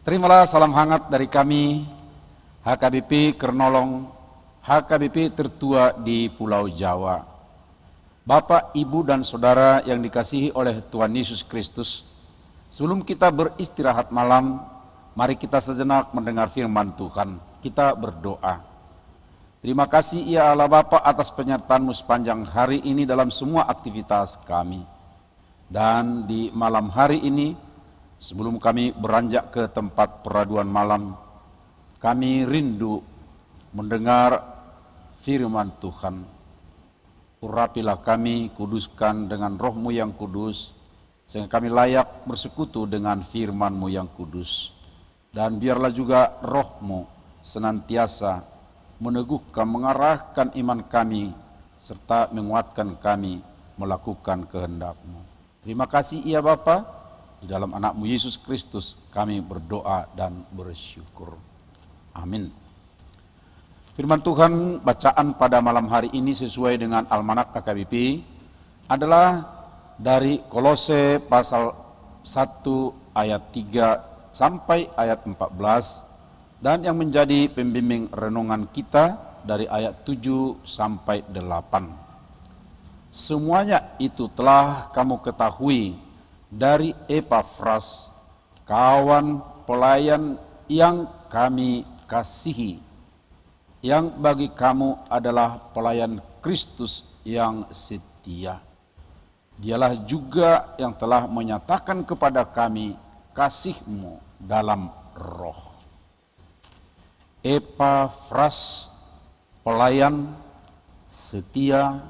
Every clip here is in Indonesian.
Terimalah salam hangat dari kami, HKBP Kernolong, HKBP tertua di Pulau Jawa. Bapak, Ibu, dan Saudara yang dikasihi oleh Tuhan Yesus Kristus, sebelum kita beristirahat malam, mari kita sejenak mendengar firman Tuhan. Kita berdoa. Terima kasih ya Allah Bapa atas penyertaan-Mu sepanjang hari ini dalam semua aktivitas kami. Dan di malam hari ini, sebelum kami beranjak ke tempat peraduan malam, kami rindu mendengar firman Tuhan. Urapilah kami, kuduskan dengan Roh-Mu yang kudus, sehingga kami layak bersekutu dengan firman-Mu yang kudus. Dan biarlah juga Roh-Mu senantiasa meneguhkan, mengarahkan iman kami, serta menguatkan kami melakukan kehendak-Mu. Terima kasih ya Bapa, di dalam anak-Mu Yesus Kristus kami berdoa dan bersyukur. Amin. Firman Tuhan bacaan pada malam hari ini sesuai dengan Almanak HKBP adalah dari Kolose pasal 1 ayat 3 sampai ayat 14 dan yang menjadi pembimbing renungan kita dari ayat 7 sampai 8. Semuanya itu telah kamu ketahui dari Epafras, kawan pelayan yang kami kasihi, yang bagi kamu adalah pelayan Kristus yang setia. Dialah juga yang telah menyatakan kepada kami kasih-Mu dalam roh. Epafras, pelayan setia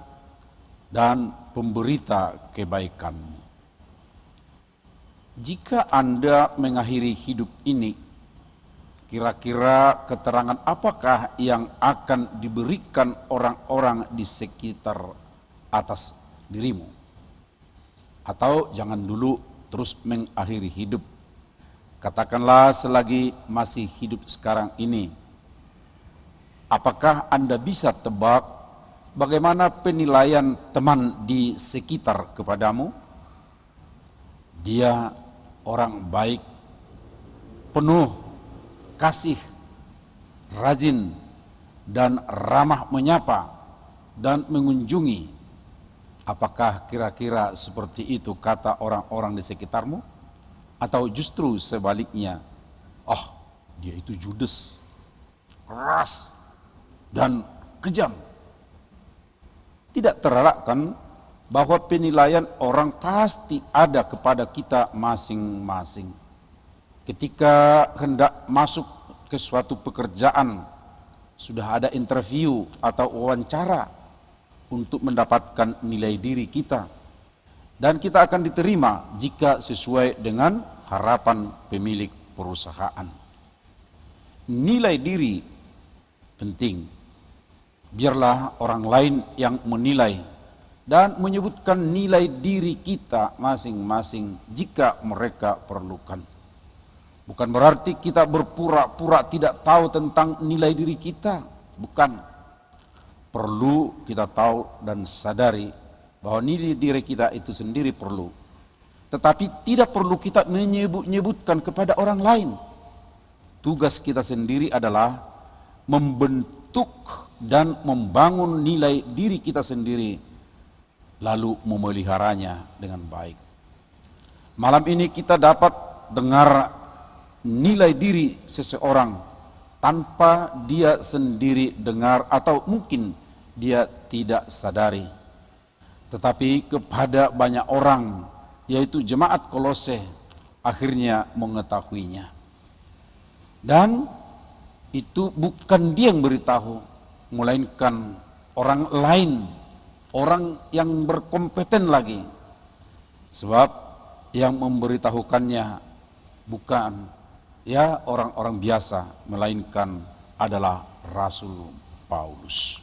dan pemberita kebaikan-Mu. Jika Anda mengakhiri hidup ini, kira-kira keterangan apakah yang akan diberikan orang-orang di sekitar atas dirimu? Atau jangan dulu terus mengakhiri hidup. Katakanlah selagi masih hidup sekarang ini, apakah Anda bisa tebak bagaimana penilaian teman di sekitar kepadamu? Dia orang baik, penuh kasih, rajin, dan ramah menyapa dan mengunjungi. Apakah kira-kira seperti itu kata orang-orang di sekitarmu? Atau justru sebaliknya, dia itu judes, keras, dan kejam. Tidak terelakkan bahwa penilaian orang pasti ada kepada kita masing-masing. Ketika hendak masuk ke suatu pekerjaan, sudah ada interview atau wawancara untuk mendapatkan nilai diri kita. Dan kita akan diterima jika sesuai dengan harapan pemilik perusahaan. Nilai diri penting. Biarlah orang lain yang menilai dan menyebutkan nilai diri kita masing-masing jika mereka perlukan. Bukan berarti kita berpura-pura tidak tahu tentang nilai diri kita. Bukan. Perlu kita tahu dan sadari bahwa nilai diri kita itu sendiri perlu. Tetapi tidak perlu kita menyebut-nyebutkan kepada orang lain. Tugas kita sendiri adalah membentuk dan membangun nilai diri kita sendiri, lalu memeliharanya dengan baik. Malam ini kita dapat dengar nilai diri seseorang tanpa dia sendiri dengar atau mungkin dia tidak sadari. Tetapi kepada banyak orang, yaitu jemaat Kolose, akhirnya mengetahuinya. Dan itu bukan dia yang beritahu, melainkan orang lain, orang yang berkompeten lagi. Sebab yang memberitahukannya bukan orang-orang biasa, melainkan adalah Rasul Paulus.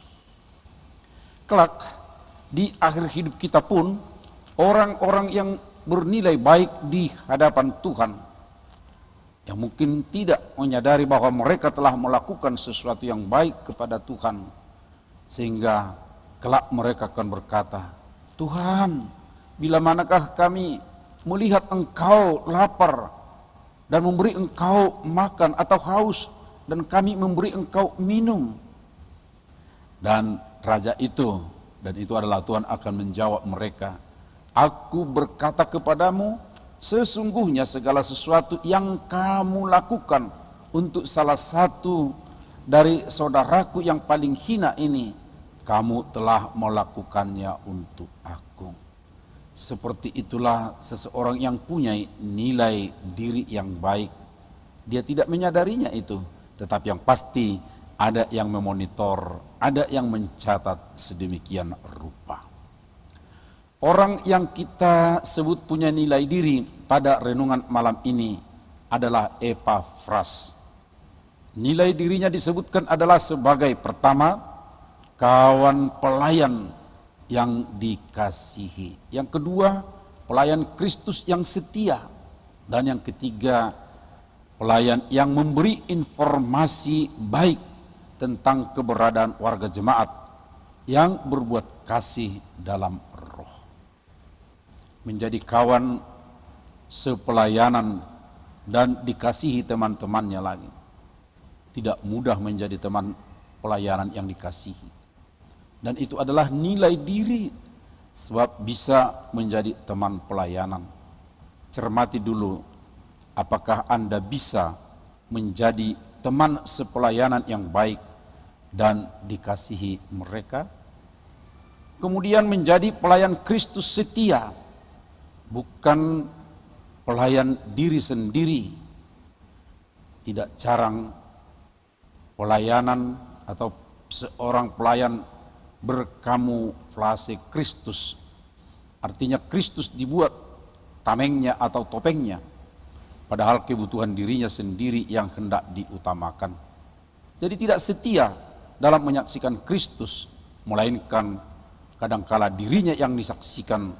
Kelak di akhir hidup kita pun, orang-orang yang bernilai baik di hadapan Tuhan, yang mungkin tidak menyadari bahwa mereka telah melakukan sesuatu yang baik kepada Tuhan, sehingga kelak mereka akan berkata, Tuhan, bila manakah kami melihat Engkau lapar dan memberi engkau makan atau haus, dan kami memberi engkau minum. Dan raja itu, dan itu adalah Tuhan akan menjawab mereka, aku berkata kepadamu, sesungguhnya segala sesuatu yang kamu lakukan untuk salah satu dari saudaraku yang paling hina ini, kamu telah melakukannya untuk aku. Seperti itulah seseorang yang punya nilai diri yang baik. Dia tidak menyadarinya itu, tetapi yang pasti ada yang memonitor, ada yang mencatat sedemikian rupa. Orang yang kita sebut punya nilai diri pada renungan malam ini adalah Epafras. Nilai dirinya disebutkan adalah sebagai pertama, kawan pelayan yang dikasihi. Yang kedua, pelayan Kristus yang setia. Dan yang ketiga, pelayan yang memberi informasi baik tentang keberadaan warga jemaat yang berbuat kasih dalam roh. Menjadi kawan sepelayanan dan dikasihi teman-temannya lagi. Tidak mudah menjadi teman pelayanan yang dikasihi. Dan itu adalah nilai diri, sebab bisa menjadi teman pelayanan. Cermati dulu, apakah Anda bisa menjadi teman sepelayanan yang baik dan dikasihi mereka? Kemudian menjadi pelayan Kristus setia, bukan pelayan diri sendiri. Tidak jarang pelayanan atau seorang pelayan berkamuflase Kristus. Artinya Kristus dibuat tamengnya atau topengnya, padahal kebutuhan dirinya sendiri yang hendak diutamakan. Jadi tidak setia dalam menyaksikan Kristus, melainkan kadangkala dirinya yang disaksikan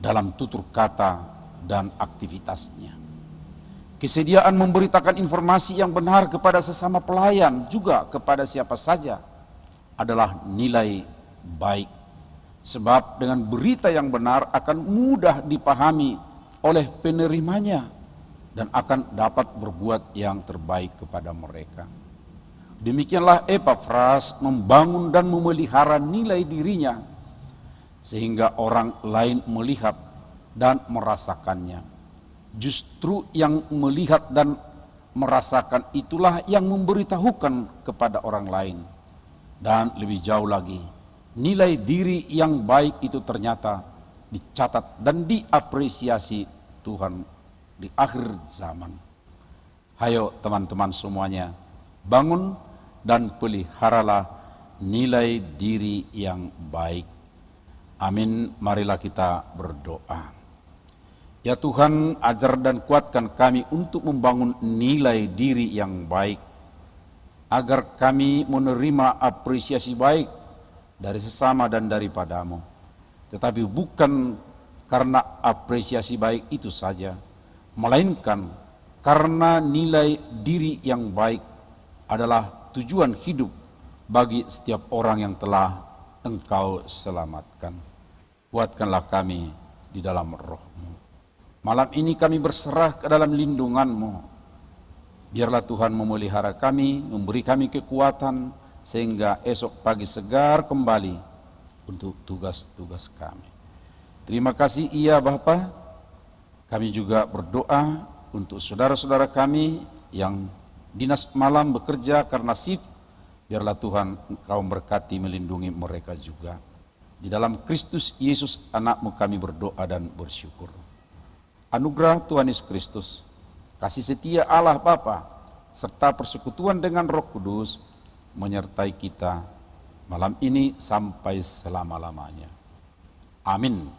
dalam tutur kata dan aktivitasnya. Kesediaan memberitakan informasi yang benar kepada sesama pelayan, juga kepada siapa saja, adalah nilai baik. Sebab dengan berita yang benar akan mudah dipahami oleh penerimanya dan akan dapat berbuat yang terbaik kepada mereka. Demikianlah Epafras membangun dan memelihara nilai dirinya sehingga orang lain melihat dan merasakannya. Justru yang melihat dan merasakan itulah yang memberitahukan kepada orang lain. Dan lebih jauh lagi, nilai diri yang baik itu ternyata dicatat dan diapresiasi Tuhan di akhir zaman. Hayo teman-teman semuanya, bangun dan peliharalah nilai diri yang baik. Amin, marilah kita berdoa. Ya Tuhan, ajar dan kuatkan kami untuk membangun nilai diri yang baik, agar kami menerima apresiasi baik dari sesama dan daripadamu. Tetapi bukan karena apresiasi baik itu saja, melainkan karena nilai diri yang baik adalah tujuan hidup bagi setiap orang yang telah Engkau selamatkan. Kuatkanlah kami di dalam roh-Mu. Malam ini kami berserah ke dalam lindungan-Mu. Biarlah Tuhan memelihara kami, memberi kami kekuatan, sehingga esok pagi segar kembali untuk tugas-tugas kami. Terima kasih ya Bapa. Kami juga berdoa untuk saudara-saudara kami yang dinas malam bekerja karena shift. Biarlah Tuhan Engkau berkati melindungi mereka juga. Di dalam Kristus Yesus anak-Mu kami berdoa dan bersyukur. Anugerah Tuhan Yesus Kristus, kasih setia Allah Bapa, serta persekutuan dengan Roh Kudus menyertai kita malam ini sampai selama-lamanya. Amin.